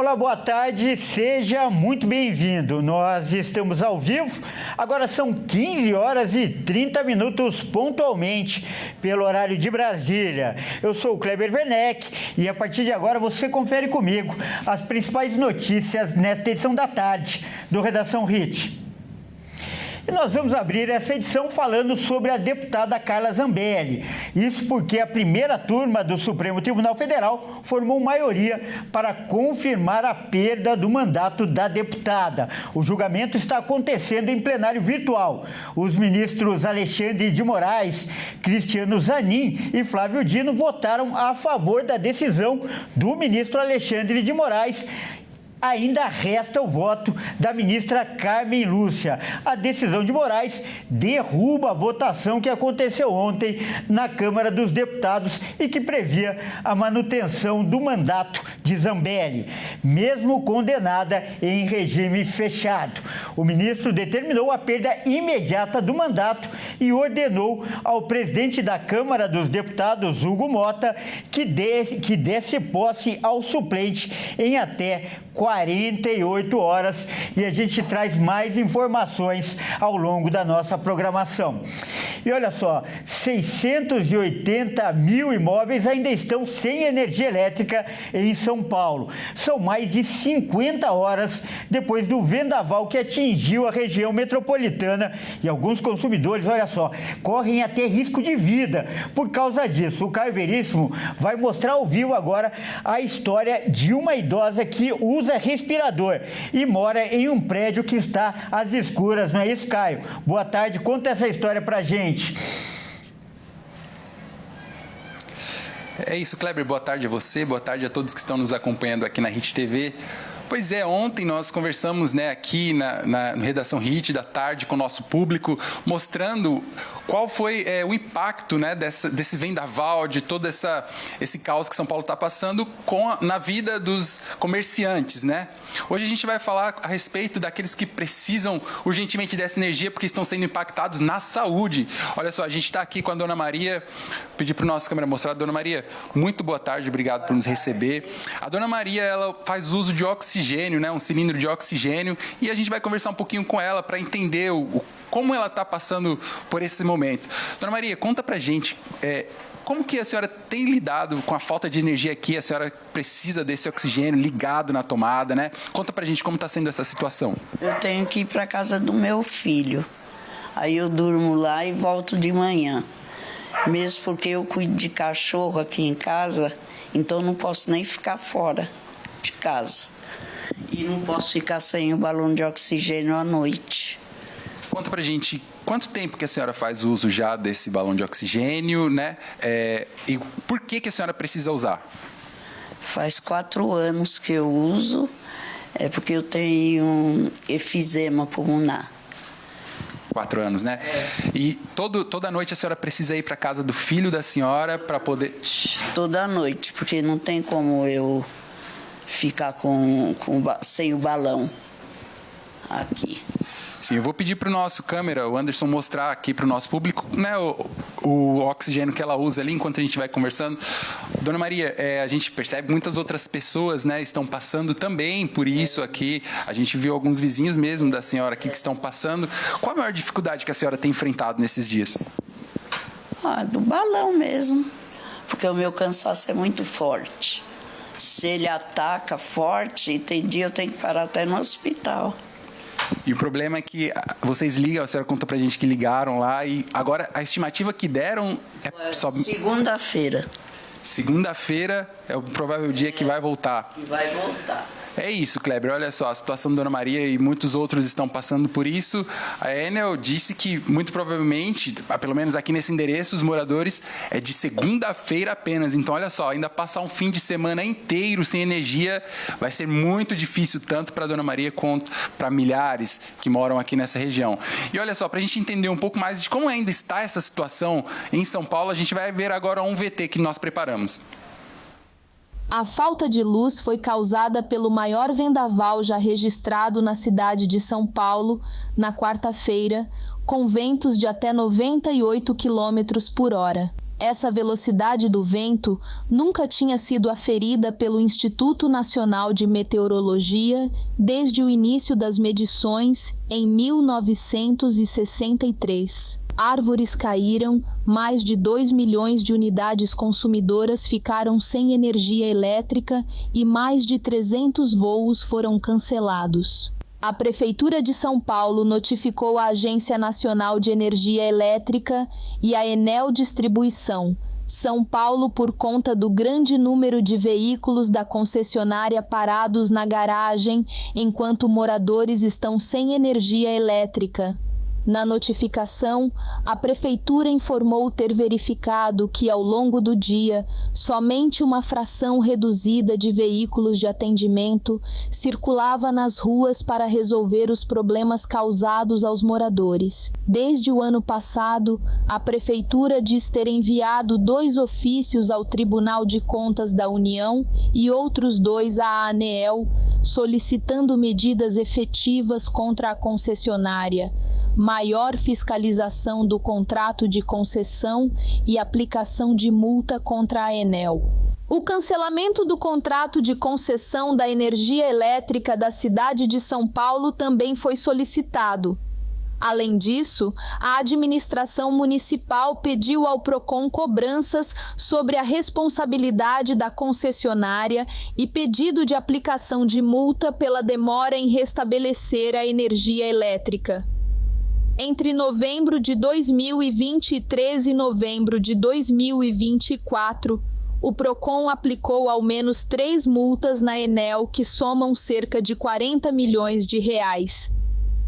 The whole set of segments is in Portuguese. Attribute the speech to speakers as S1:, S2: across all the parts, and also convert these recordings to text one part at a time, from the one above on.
S1: Olá, boa tarde, seja muito bem-vindo. Nós estamos ao vivo, agora são 15 horas e 30 minutos pontualmente, pelo horário de Brasília. Eu sou o Kleber Werneck e a partir de agora você confere comigo as principais notícias nesta edição da tarde do Redação HIT. E nós vamos abrir essa edição falando sobre a deputada Carla Zambelli. Isso porque a primeira turma do Supremo Tribunal Federal formou maioria para confirmar a perda do mandato da deputada. O julgamento está acontecendo em plenário virtual. Os ministros Alexandre de Moraes, Cristiano Zanin e Flávio Dino votaram a favor da decisão do ministro Alexandre de Moraes. Ainda resta o voto da ministra Carmen Lúcia. A decisão de Moraes derruba a votação que aconteceu ontem na Câmara dos Deputados e que previa a manutenção do mandato de Zambelli, mesmo condenada em regime fechado. O ministro determinou a perda imediata do mandato e ordenou ao presidente da Câmara dos Deputados, Hugo Mota, que desse posse ao suplente em até 48 horas, e a gente traz mais informações ao longo da nossa programação. E olha só, 680 mil imóveis ainda estão sem energia elétrica em São Paulo. São mais de 50 horas depois do vendaval que atingiu a região metropolitana e alguns consumidores, olha só, correm até risco de vida por causa disso. O Caio Veríssimo vai mostrar ao vivo agora a história de uma idosa que usa respirador e mora em um prédio que está às escuras, não é isso, Caio? Boa tarde, conta essa história pra gente.
S2: É isso, Kleber, boa tarde a você, boa tarde a todos que estão nos acompanhando aqui na HIT TV. Pois é, ontem nós conversamos aqui na Redação HIT da tarde com o nosso público, mostrando qual foi o impacto desse vendaval, de todo esse caos que São Paulo está passando na vida dos comerciantes, né? Hoje a gente vai falar a respeito daqueles que precisam urgentemente dessa energia porque estão sendo impactados na saúde. Olha só, a gente está aqui com a Dona Maria, pedi para o nosso câmera mostrar. Dona Maria, muito boa tarde, obrigado por nos receber. A Dona Maria, ela faz uso de oxigênio, um cilindro de oxigênio, e a gente vai conversar um pouquinho com ela para entender como ela está passando por esse momento. Dona Maria, conta pra gente, como que a senhora tem lidado com a falta de energia aqui? A senhora precisa desse oxigênio ligado na tomada, né? Conta pra gente como está sendo essa situação.
S3: Eu tenho que ir para casa do meu filho. Aí eu durmo lá e volto de manhã. Mesmo porque eu cuido de cachorro aqui em casa, então não posso nem ficar fora de casa. E não posso ficar sem o balão de oxigênio à noite.
S2: Conta pra gente, quanto tempo que a senhora faz uso já desse balão de oxigênio, né? E por que a senhora precisa usar?
S3: Faz 4 anos que eu uso, porque eu tenho efizema pulmonar.
S2: 4 anos, né? E toda noite a senhora precisa ir para casa do filho da senhora para poder...
S3: Toda noite, porque não tem como eu ficar sem o balão aqui.
S2: Sim, eu vou pedir para o nosso câmera, o Anderson, mostrar aqui para o nosso público, né, o oxigênio que ela usa ali enquanto a gente vai conversando. Dona Maria, a gente percebe que muitas outras pessoas, né, estão passando também por isso aqui. A gente viu alguns vizinhos mesmo da senhora aqui que estão passando. Qual a maior dificuldade que a senhora tem enfrentado nesses dias?
S3: Do balão mesmo, porque o meu cansaço é muito forte. Se ele ataca forte, tem dia eu tenho que parar até no hospital.
S2: E o problema é que vocês ligam, a senhora contou pra gente que ligaram lá e agora a estimativa que deram é só...
S3: Segunda-feira.
S2: Segunda-feira é o provável dia que vai voltar.
S3: Que vai voltar.
S2: É isso, Kleber. Olha só, a situação da Dona Maria e muitos outros estão passando por isso. A Enel disse que, muito provavelmente, pelo menos aqui nesse endereço, os moradores é de segunda-feira apenas. Então, olha só, ainda passar um fim de semana inteiro sem energia vai ser muito difícil, tanto para a Dona Maria quanto para milhares que moram aqui nessa região. E olha só, para a gente entender um pouco mais de como ainda está essa situação em São Paulo, a gente vai ver agora um VT que nós preparamos.
S4: A falta de luz foi causada pelo maior vendaval já registrado na cidade de São Paulo na quarta-feira, com ventos de até 98 km por hora. Essa velocidade do vento nunca tinha sido aferida pelo Instituto Nacional de Meteorologia desde o início das medições em 1963. Árvores caíram, mais de 2 milhões de unidades consumidoras ficaram sem energia elétrica e mais de 300 voos foram cancelados. A Prefeitura de São Paulo notificou a Agência Nacional de Energia Elétrica e a Enel Distribuição, São Paulo, por conta do grande número de veículos da concessionária parados na garagem enquanto moradores estão sem energia elétrica. Na notificação, a Prefeitura informou ter verificado que, ao longo do dia, somente uma fração reduzida de veículos de atendimento circulava nas ruas para resolver os problemas causados aos moradores. Desde o ano passado, a Prefeitura diz ter enviado 2 ofícios ao Tribunal de Contas da União e outros 2 à ANEEL, solicitando medidas efetivas contra a concessionária, maior fiscalização do contrato de concessão e aplicação de multa contra a Enel. O cancelamento do contrato de concessão da energia elétrica da cidade de São Paulo também foi solicitado. Além disso, a administração municipal pediu ao Procon cobranças sobre a responsabilidade da concessionária e pedido de aplicação de multa pela demora em restabelecer a energia elétrica. Entre novembro de 2023 e novembro de 2024, o Procon aplicou ao menos 3 multas na Enel que somam cerca de 40 milhões de reais.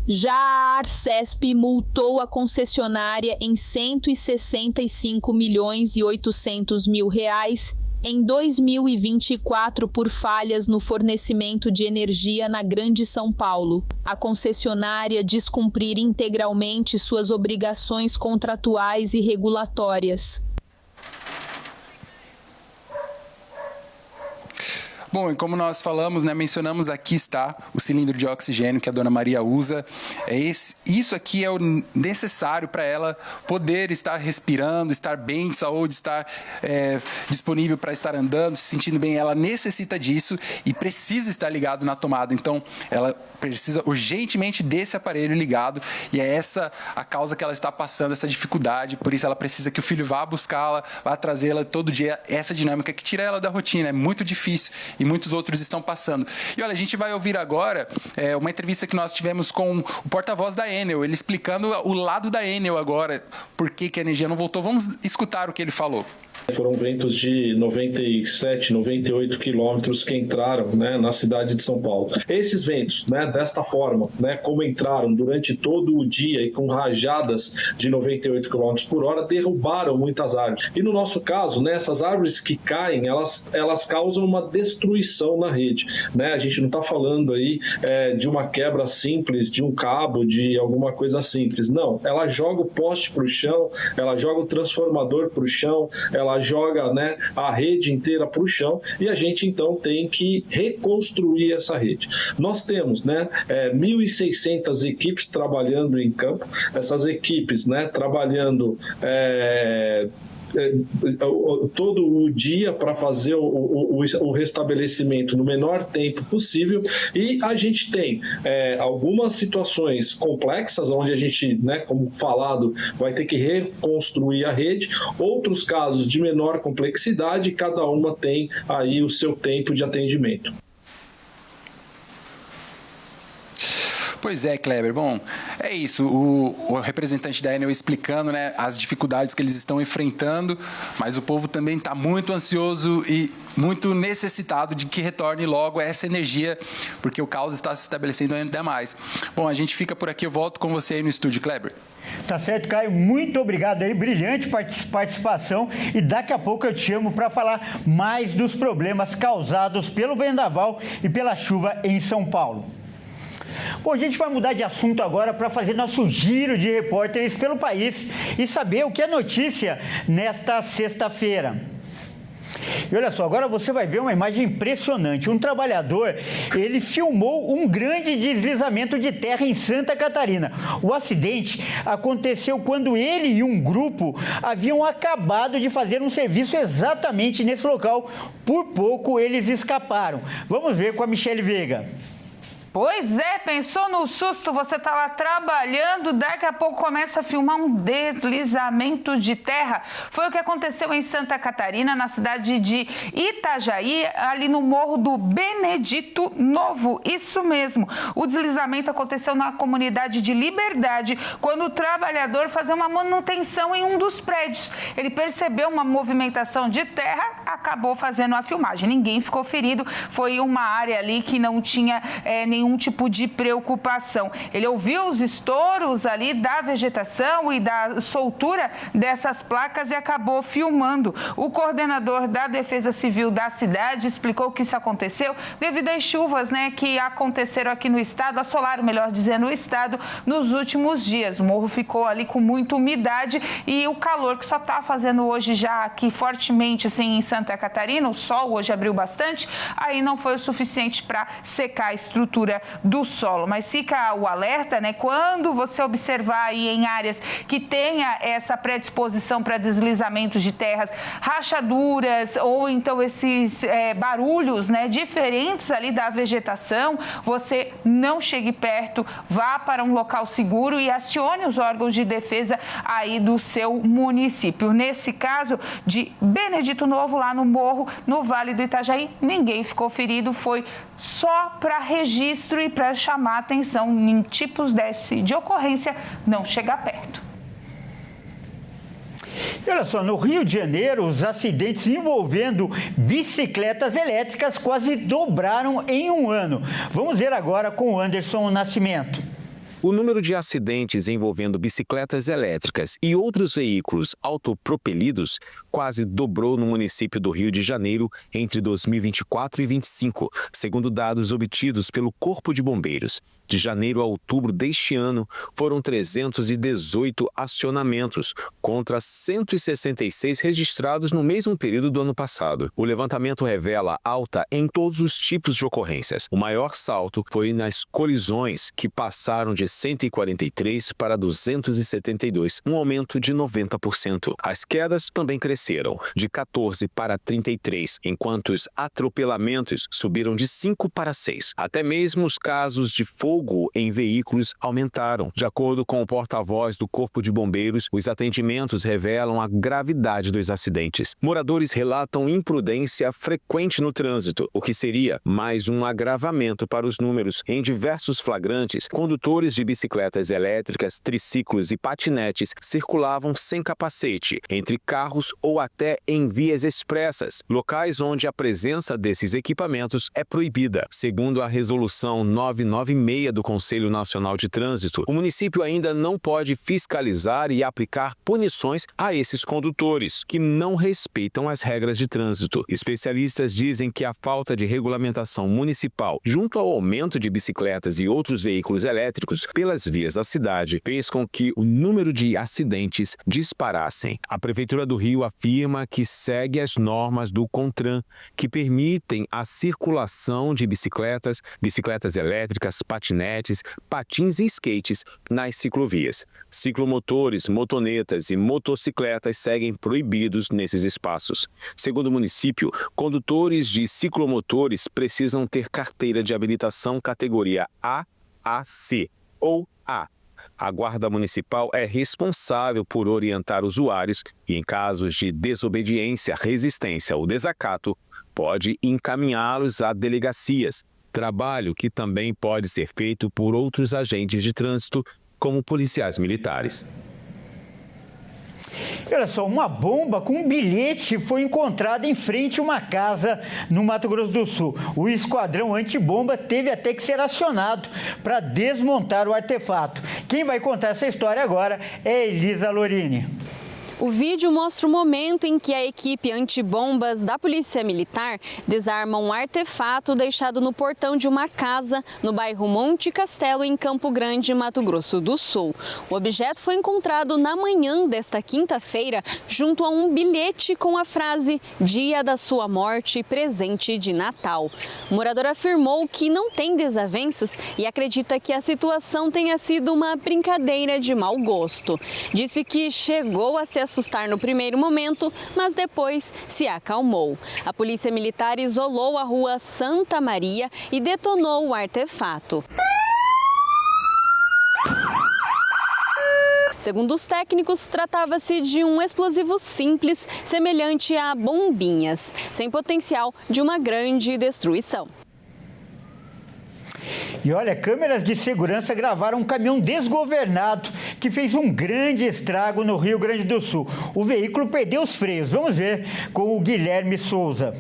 S4: Já a Arcesp multou a concessionária em 165 milhões e 800 mil reais em 2024 por falhas no fornecimento de energia na Grande São Paulo. A concessionária diz cumprir integralmente suas obrigações contratuais e regulatórias.
S2: Bom, e como nós falamos, mencionamos, aqui está o cilindro de oxigênio que a dona Maria usa. Isso aqui é o necessário para ela poder estar respirando, estar bem de saúde, estar disponível para estar andando, se sentindo bem. Ela necessita disso e precisa estar ligado na tomada. Então, ela precisa urgentemente desse aparelho ligado e é essa a causa que ela está passando, essa dificuldade. Por isso, ela precisa que o filho vá buscá-la, vá trazê-la todo dia. Essa dinâmica que tira ela da rotina é muito difícil e muitos outros estão passando. E olha, a gente vai ouvir agora uma entrevista que nós tivemos com o porta-voz da Enel, ele explicando o lado da Enel agora, por que a energia não voltou. Vamos escutar o que ele falou.
S5: Foram ventos de 97, 98 quilômetros que entraram, na cidade de São Paulo. Esses ventos, desta forma, como entraram durante todo o dia e com rajadas de 98 quilômetros por hora, derrubaram muitas árvores. E no nosso caso, essas árvores que caem, elas causam uma destruição na rede. A gente não está falando aí de uma quebra simples, de um cabo, de alguma coisa simples. Não, ela joga o poste para o chão, ela joga o transformador para o chão, ela joga a rede inteira para o chão e a gente então tem que reconstruir essa rede. Nós temos 1.600 equipes trabalhando em campo, essas equipes trabalhando todo o dia para fazer o restabelecimento no menor tempo possível, e a gente tem algumas situações complexas onde a gente, como falado, vai ter que reconstruir a rede, outros casos de menor complexidade, cada uma tem aí o seu tempo de atendimento.
S2: Pois é, Kleber. Bom, é isso. O representante da Enel explicando as dificuldades que eles estão enfrentando, mas o povo também está muito ansioso e muito necessitado de que retorne logo essa energia, porque o caos está se estabelecendo ainda mais. Bom, a gente fica por aqui. Eu volto com você aí no estúdio, Kleber.
S1: Tá certo, Caio. Muito obrigado aí. Brilhante participação. E daqui a pouco eu te chamo para falar mais dos problemas causados pelo vendaval e pela chuva em São Paulo. Bom, a gente vai mudar de assunto agora para fazer nosso giro de repórteres pelo país e saber o que é notícia nesta sexta-feira. E olha só, agora você vai ver uma imagem impressionante. Um trabalhador, ele filmou um grande deslizamento de terra em Santa Catarina. O acidente aconteceu quando ele e um grupo haviam acabado de fazer um serviço exatamente nesse local. Por pouco eles escaparam. Vamos ver com a Michele Veiga.
S6: Pois é, pensou no susto, você tá lá trabalhando, daqui a pouco começa a filmar um deslizamento de terra. Foi o que aconteceu em Santa Catarina, na cidade de Itajaí, ali no Morro do Benedito Novo. Isso mesmo, o deslizamento aconteceu na comunidade de Liberdade, quando o trabalhador fazia uma manutenção em um dos prédios. Ele percebeu uma movimentação de terra, acabou fazendo a filmagem. Ninguém ficou ferido, foi uma área ali que não tinha nenhum tipo de preocupação. Ele ouviu os estouros ali da vegetação e da soltura dessas placas e acabou filmando. O coordenador da Defesa Civil da cidade explicou que isso aconteceu devido às chuvas, que aconteceram aqui no estado, assolaram, melhor dizendo, o estado nos últimos dias. O morro ficou ali com muita umidade e o calor que só está fazendo hoje já aqui fortemente assim, em Santa Catarina, o sol hoje abriu bastante, aí não foi o suficiente para secar a estrutura do solo, mas fica o alerta, quando você observar aí em áreas que tenha essa predisposição para deslizamentos de terras, rachaduras ou então esses barulhos, diferentes ali da vegetação, você não chegue perto, vá para um local seguro e acione os órgãos de defesa aí do seu município. Nesse caso de Benedito Novo, lá no Morro, no Vale do Itajaí, ninguém ficou ferido, foi só para registro e para chamar atenção em tipos de ocorrência, não chegar perto.
S1: E olha só, no Rio de Janeiro, os acidentes envolvendo bicicletas elétricas quase dobraram em um ano. Vamos ver agora com o Anderson Nascimento.
S7: O número de acidentes envolvendo bicicletas elétricas e outros veículos autopropelidos quase dobrou no município do Rio de Janeiro entre 2024 e 2025, segundo dados obtidos pelo Corpo de Bombeiros. De janeiro a outubro deste ano, foram 318 acionamentos, contra 166 registrados no mesmo período do ano passado. O levantamento revela alta em todos os tipos de ocorrências. O maior salto foi nas colisões, que passaram de 143 para 272, um aumento de 90%. As quedas também cresceram, de 14 para 33, enquanto os atropelamentos subiram de 5 para 6. Até mesmo os casos de fogo em veículos aumentaram. De acordo com o porta-voz do Corpo de Bombeiros, os atendimentos revelam a gravidade dos acidentes. Moradores relatam imprudência frequente no trânsito, o que seria mais um agravamento para os números. Em diversos flagrantes, condutores de bicicletas elétricas, triciclos e patinetes circulavam sem capacete, entre carros ou até em vias expressas, locais onde a presença desses equipamentos é proibida. Segundo a Resolução 996 do Conselho Nacional de Trânsito, o município ainda não pode fiscalizar e aplicar punições a esses condutores que não respeitam as regras de trânsito. Especialistas dizem que a falta de regulamentação municipal, junto ao aumento de bicicletas e outros veículos elétricos pelas vias da cidade, fez com que o número de acidentes disparassem. A Prefeitura do Rio afirma que segue as normas do CONTRAN, que permitem a circulação de bicicletas elétricas, patinetes, patins e skates nas ciclovias. Ciclomotores, motonetas e motocicletas seguem proibidos nesses espaços. Segundo o município, condutores de ciclomotores precisam ter carteira de habilitação categoria AAC ou A. A Guarda Municipal é responsável por orientar usuários e, em casos de desobediência, resistência ou desacato, pode encaminhá-los a delegacias. Trabalho que também pode ser feito por outros agentes de trânsito, como policiais militares.
S1: Olha só, uma bomba com um bilhete foi encontrada em frente a uma casa no Mato Grosso do Sul. O esquadrão antibomba teve até que ser acionado para desmontar o artefato. Quem vai contar essa história agora é Elisa Lorini.
S8: O vídeo mostra o momento em que a equipe antibombas da Polícia Militar desarma um artefato deixado no portão de uma casa no bairro Monte Castelo, em Campo Grande, Mato Grosso do Sul. O objeto foi encontrado na manhã desta quinta-feira junto a um bilhete com a frase "Dia da sua morte, presente de Natal". O morador afirmou que não tem desavenças e acredita que a situação tenha sido uma brincadeira de mau gosto. Disse que chegou a se assustar no primeiro momento, mas depois se acalmou. A Polícia Militar isolou a rua Santa Maria e detonou o artefato. Segundo os técnicos, tratava-se de um explosivo simples, semelhante a bombinhas, sem potencial de uma grande destruição.
S1: E olha, câmeras de segurança gravaram um caminhão desgovernado que fez um grande estrago no Rio Grande do Sul. O veículo perdeu os freios. Vamos ver com o Guilherme Souza.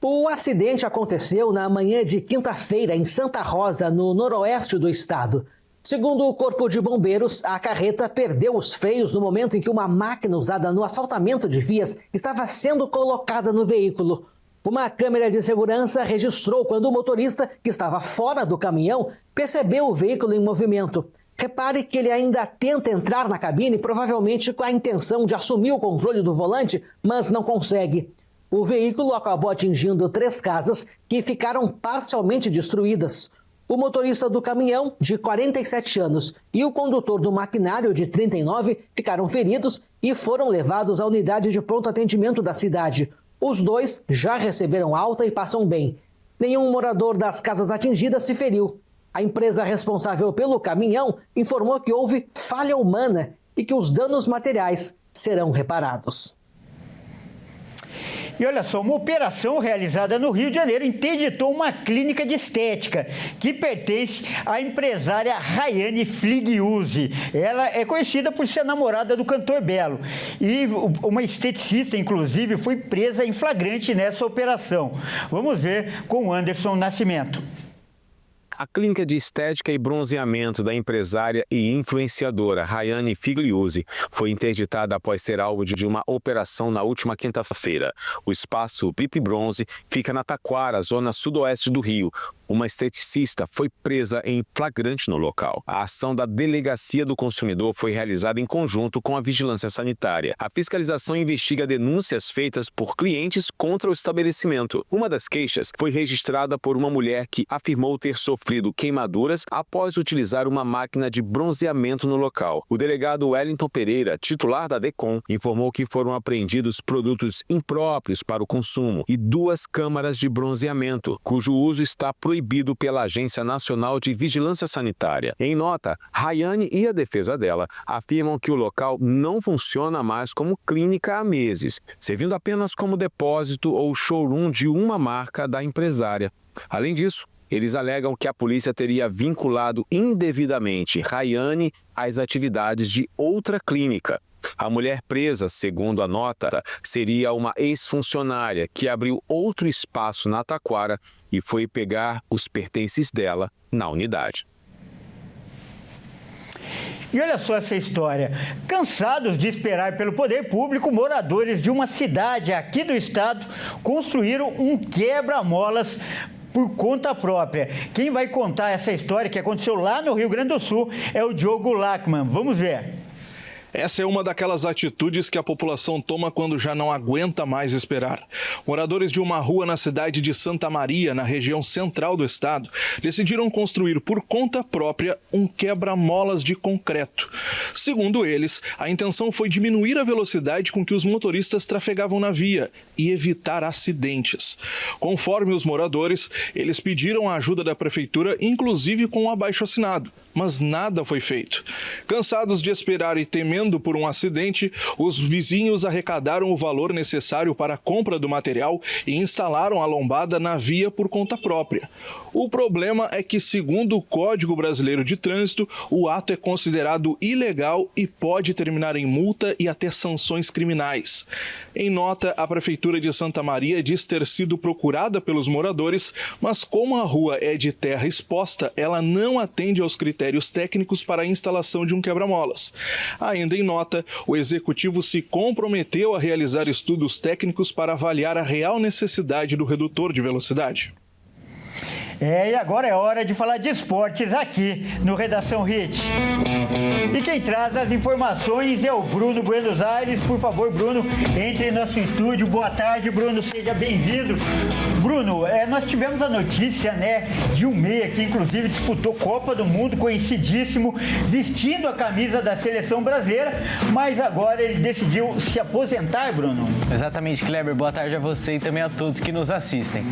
S9: O acidente aconteceu na manhã de quinta-feira em Santa Rosa, no noroeste do estado. Segundo o Corpo de Bombeiros, a carreta perdeu os freios no momento em que uma máquina usada no asfaltamento de vias estava sendo colocada no veículo. Uma câmera de segurança registrou quando o motorista, que estava fora do caminhão, percebeu o veículo em movimento. Repare que ele ainda tenta entrar na cabine, provavelmente com a intenção de assumir o controle do volante, mas não consegue. O veículo acabou atingindo 3 casas que ficaram parcialmente destruídas. O motorista do caminhão, de 47 anos, e o condutor do maquinário, de 39, ficaram feridos e foram levados à unidade de pronto atendimento da cidade. Os 2 já receberam alta e passam bem. Nenhum morador das casas atingidas se feriu. A empresa responsável pelo caminhão informou que houve falha humana e que os danos materiais serão reparados.
S1: E olha só, uma operação realizada no Rio de Janeiro interditou uma clínica de estética que pertence à empresária Rayane Fligiuzzi. Ela é conhecida por ser namorada do cantor Belo. E uma esteticista, inclusive, foi presa em flagrante nessa operação. Vamos ver com o Anderson Nascimento.
S7: A clínica de estética e bronzeamento da empresária e influenciadora Rayane Fligiuzzi foi interditada após ser alvo de uma operação na última quinta-feira. O espaço VIP Bronze fica na Taquara, zona sudoeste do Rio. Uma esteticista foi presa em flagrante no local. A ação da Delegacia do Consumidor foi realizada em conjunto com a Vigilância Sanitária. A fiscalização investiga denúncias feitas por clientes contra o estabelecimento. Uma das queixas foi registrada por uma mulher que afirmou ter sofrido queimaduras após utilizar uma máquina de bronzeamento no local. O delegado Wellington Pereira, titular da DECOM, informou que foram apreendidos produtos impróprios para o consumo e 2 câmaras de bronzeamento, cujo uso está proibido pela Agência Nacional de Vigilância Sanitária. Em nota, Rayane e a defesa dela afirmam que o local não funciona mais como clínica há meses, servindo apenas como depósito ou showroom de uma marca da empresária. Além disso, eles alegam que a polícia teria vinculado indevidamente Rayane às atividades de outra clínica. A mulher presa, segundo a nota, seria uma ex-funcionária que abriu outro espaço na Taquara e foi pegar os pertences dela na unidade.
S1: E olha só essa história. Cansados de esperar pelo poder público, moradores de uma cidade aqui do estado construíram um quebra-molas por conta própria. Quem vai contar essa história que aconteceu lá no Rio Grande do Sul é o Diogo Lachmann. Vamos ver.
S10: Essa é uma daquelas atitudes que a população toma quando já não aguenta mais esperar. Moradores de uma rua na cidade de Santa Maria, na região central do estado, decidiram construir por conta própria um quebra-molas de concreto. Segundo eles, a intenção foi diminuir a velocidade com que os motoristas trafegavam na via e evitar acidentes. Conforme os moradores, eles pediram a ajuda da prefeitura, inclusive com um abaixo-assinado, mas nada foi feito. Cansados de esperar e temendo por um acidente, os vizinhos arrecadaram o valor necessário para a compra do material e instalaram a lombada na via por conta própria. O problema é que, segundo o Código Brasileiro de Trânsito, o ato é considerado ilegal e pode terminar em multa e até sanções criminais. Em nota, a Prefeitura de Santa Maria diz ter sido procurada pelos moradores, mas como a rua é de terra exposta, ela não atende aos critérios técnicos para a instalação de um quebra-molas. Ainda Ainda em nota, o executivo se comprometeu a realizar estudos técnicos para avaliar a real necessidade do redutor de velocidade.
S1: E agora é hora de falar de esportes aqui no Redação Hit. E quem traz as informações é o Bruno Buenos Aires. Por favor, Bruno, entre em nosso estúdio. Boa tarde, Bruno, seja bem-vindo. Bruno, nós tivemos a notícia, de um meia que inclusive disputou Copa do Mundo, conhecidíssimo, vestindo a camisa da seleção brasileira, mas agora ele decidiu se aposentar, Bruno.
S11: Exatamente, Kleber. Boa tarde a você e também a todos que nos assistem.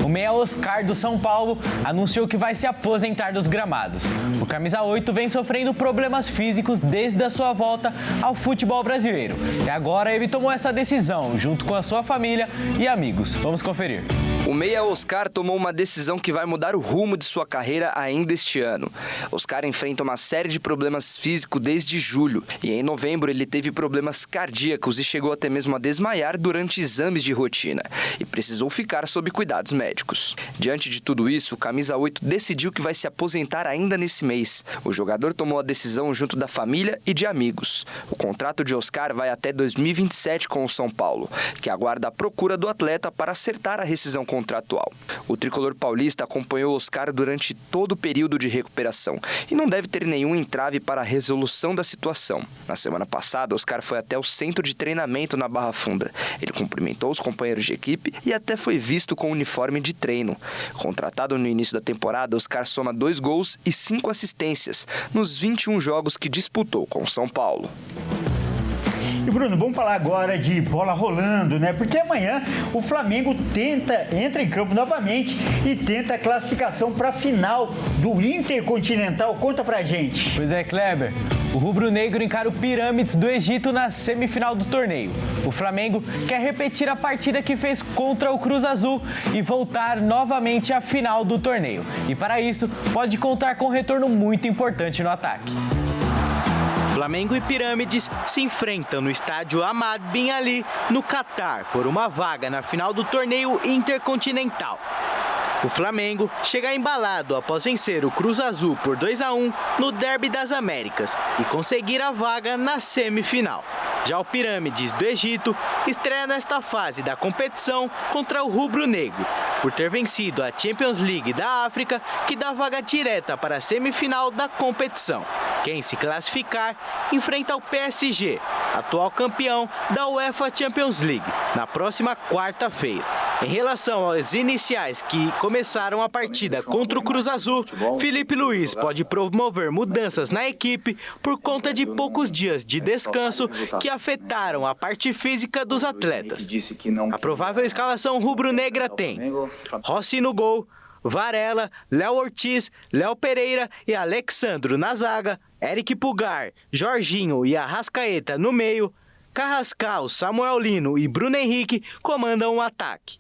S11: O meia Oscar do São Paulo anunciou que vai se aposentar dos gramados. O camisa 8 vem sofrendo problemas físicos desde a sua volta ao futebol brasileiro. E agora ele tomou essa decisão, junto com a sua família e amigos. Vamos conferir.
S12: O meia Oscar tomou uma decisão que vai mudar o rumo de sua carreira ainda este ano. Oscar enfrenta uma série de problemas físicos desde julho e em novembro ele teve problemas cardíacos e chegou até mesmo a desmaiar durante exames de rotina e precisou ficar sob cuidados médicos. Diante de tudo isso, o camisa 8 decidiu que vai se aposentar ainda nesse mês. O jogador tomou a decisão junto da família e de amigos. O contrato de Oscar vai até 2027 com o São Paulo, que aguarda a procura do atleta para acertar a rescisão contratual. O tricolor paulista acompanhou Oscar durante todo o período de recuperação e não deve ter nenhum entrave para a resolução da situação. Na semana passada, Oscar foi até o centro de treinamento na Barra Funda. Ele cumprimentou os companheiros de equipe e até foi visto com uniforme de treino. Contratado no início da temporada, Oscar soma 2 gols e 5 assistências nos 21 jogos que disputou com o São Paulo.
S1: E Bruno, vamos falar agora de bola rolando, Porque amanhã o Flamengo entra em campo novamente e tenta a classificação para a final do Intercontinental. Conta pra gente.
S11: Pois é, Kleber. O rubro-negro encara o Pirâmides do Egito na semifinal do torneio. O Flamengo quer repetir a partida que fez contra o Cruz Azul e voltar novamente à final do torneio. E para isso, pode contar com um retorno muito importante no ataque. Flamengo e Pirâmides se enfrentam no estádio Ahmad Bin Ali, no Catar, por uma vaga na final do torneio Intercontinental. O Flamengo chega embalado após vencer o Cruz Azul por 2-1 no Derby das Américas e conseguir a vaga na semifinal. Já o Pirâmides do Egito estreia nesta fase da competição contra o rubro-negro, por ter vencido a Champions League da África, que dá vaga direta para a semifinal da competição. Quem se classificar enfrenta o PSG, atual campeão da UEFA Champions League, na próxima quarta-feira. Em relação às iniciais que começaram a partida contra o Cruz Azul, Felipe Luiz pode promover mudanças na equipe por conta de poucos dias de descanso que afetaram a parte física dos atletas. A provável escalação rubro-negra tem Rossi no gol, Varela, Léo Ortiz, Léo Pereira e Alexandro na zaga, Eric Pulgar, Jorginho e Arrascaeta no meio, Carrascal, Samuel Lino e Bruno Henrique comandam o ataque.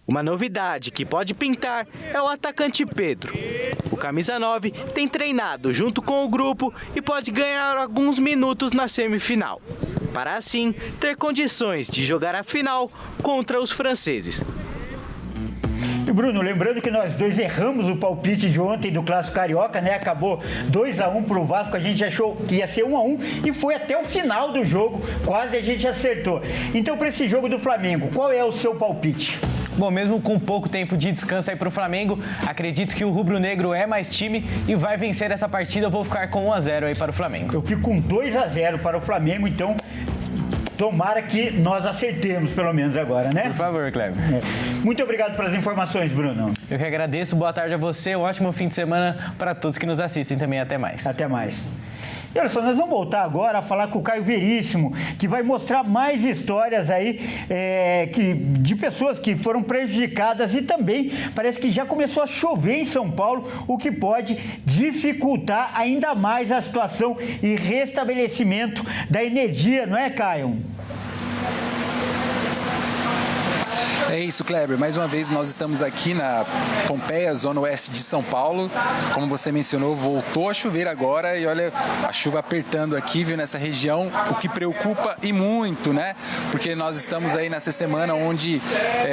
S11: Uma novidade que pode pintar é o atacante Pedro. O camisa 9 tem treinado junto com o grupo e pode ganhar alguns minutos na semifinal, para assim ter condições de jogar a final contra os franceses.
S1: E Bruno, lembrando que nós dois erramos o palpite de ontem do Clássico Carioca, Acabou 2-1 pro Vasco, a gente achou que ia ser 1-1 e foi até o final do jogo, quase a gente acertou. Então, para esse jogo do Flamengo, qual é o seu palpite?
S11: Bom, mesmo com pouco tempo de descanso aí para o Flamengo, acredito que o rubro-negro é mais time e vai vencer essa partida. Eu vou ficar com 1-0 aí para o Flamengo.
S1: Eu fico com 2-0 para o Flamengo, então tomara que nós acertemos pelo menos agora,
S11: Por favor, Kleber.
S1: Muito obrigado pelas informações, Bruno.
S11: Eu que agradeço, boa tarde a você, um ótimo fim de semana para todos que nos assistem também. Até mais.
S1: Até mais. E olha só, nós vamos voltar agora a falar com o Caio Veríssimo, que vai mostrar mais histórias aí de pessoas que foram prejudicadas e também parece que já começou a chover em São Paulo, o que pode dificultar ainda mais a situação e restabelecimento da energia, não é, Caio?
S2: É isso, Kleber. Mais uma vez nós estamos aqui na Pompeia, zona oeste de São Paulo. Como você mencionou, voltou a chover agora e olha a chuva apertando aqui, viu, nessa região, o que preocupa e muito, né? Porque nós estamos aí nessa semana onde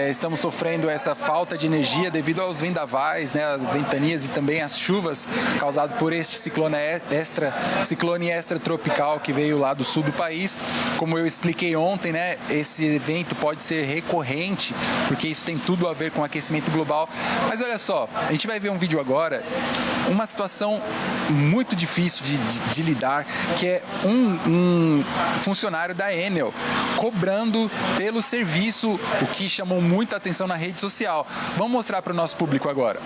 S2: estamos sofrendo essa falta de energia devido aos vendavais, né, as ventanias e também as chuvas causadas por este ciclone extratropical que veio lá do sul do país. Como eu expliquei ontem, né, esse evento pode ser recorrente, porque isso tem tudo a ver com o aquecimento global. Mas olha só, a gente vai ver um vídeo agora, uma situação muito difícil de lidar, que é um funcionário da Enel cobrando pelo serviço, o que chamou muita atenção na rede social. Vamos mostrar para o nosso público agora.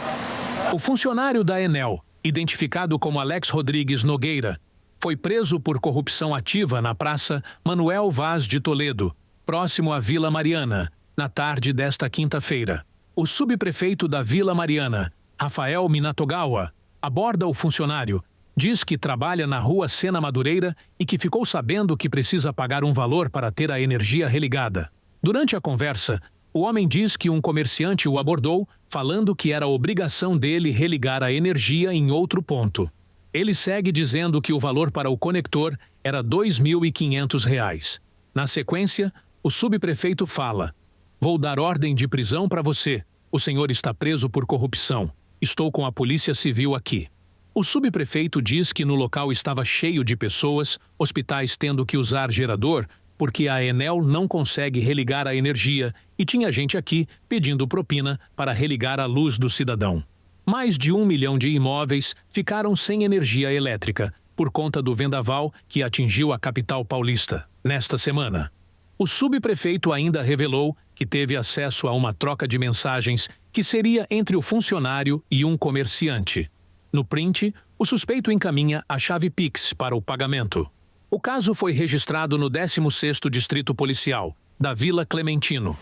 S13: O funcionário da Enel, identificado como Alex Rodrigues Nogueira, foi preso por corrupção ativa na Praça Manuel Vaz de Toledo, próximo à Vila Mariana, na tarde desta quinta-feira. O subprefeito da Vila Mariana, Rafael Minatogawa, aborda o funcionário, diz que trabalha na rua Sena Madureira e que ficou sabendo que precisa pagar um valor para ter a energia religada. Durante a conversa, o homem diz que um comerciante o abordou, falando que era obrigação dele religar a energia em outro ponto. Ele segue dizendo que o valor para o conector era R$ 2.500. Na sequência, o subprefeito fala: "Vou dar ordem de prisão para você. O senhor está preso por corrupção. Estou com a Polícia Civil aqui." O subprefeito diz que no local estava cheio de pessoas, hospitais tendo que usar gerador, porque a Enel não consegue religar a energia e tinha gente aqui pedindo propina para religar a luz do cidadão. Mais de 1 milhão de imóveis ficaram sem energia elétrica por conta do vendaval que atingiu a capital paulista nesta semana. O subprefeito ainda revelou que teve acesso a uma troca de mensagens que seria entre o funcionário e um comerciante. No print, o suspeito encaminha a chave Pix para o pagamento. O caso foi registrado no 16º Distrito Policial, da Vila Clementino.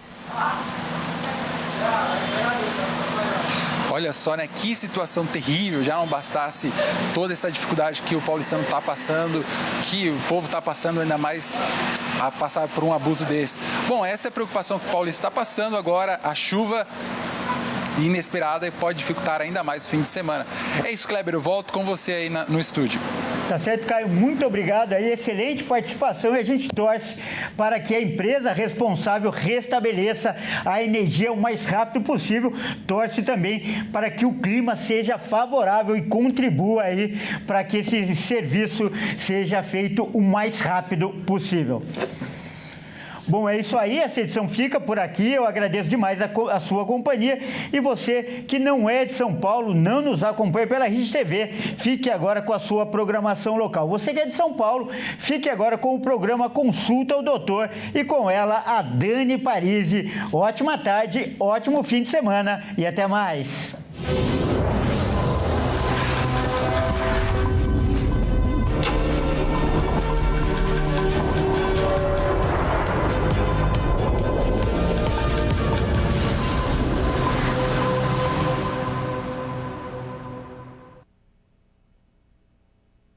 S2: Olha só, né? Que situação terrível. Já não bastasse toda essa dificuldade que o paulistano está passando, que o povo está passando, ainda mais a passar por um abuso desse. Bom, essa é a preocupação que o paulista está passando agora. A chuva inesperada e pode dificultar ainda mais o fim de semana. É isso, Kleber. Eu volto com você aí no estúdio.
S1: Tá certo, Caio. Muito obrigado aí. Excelente participação e a gente torce para que a empresa responsável restabeleça a energia o mais rápido possível. Torce também para que o clima seja favorável e contribua aí para que esse serviço seja feito o mais rápido possível. Bom, é isso aí, essa edição fica por aqui, eu agradeço demais a sua companhia e você que não é de São Paulo, não nos acompanha pela Rede TV, fique agora com a sua programação local. Você que é de São Paulo, fique agora com o programa Consulta ao Doutor e com ela a Dani Parisi. Ótima tarde, ótimo fim de semana e até mais.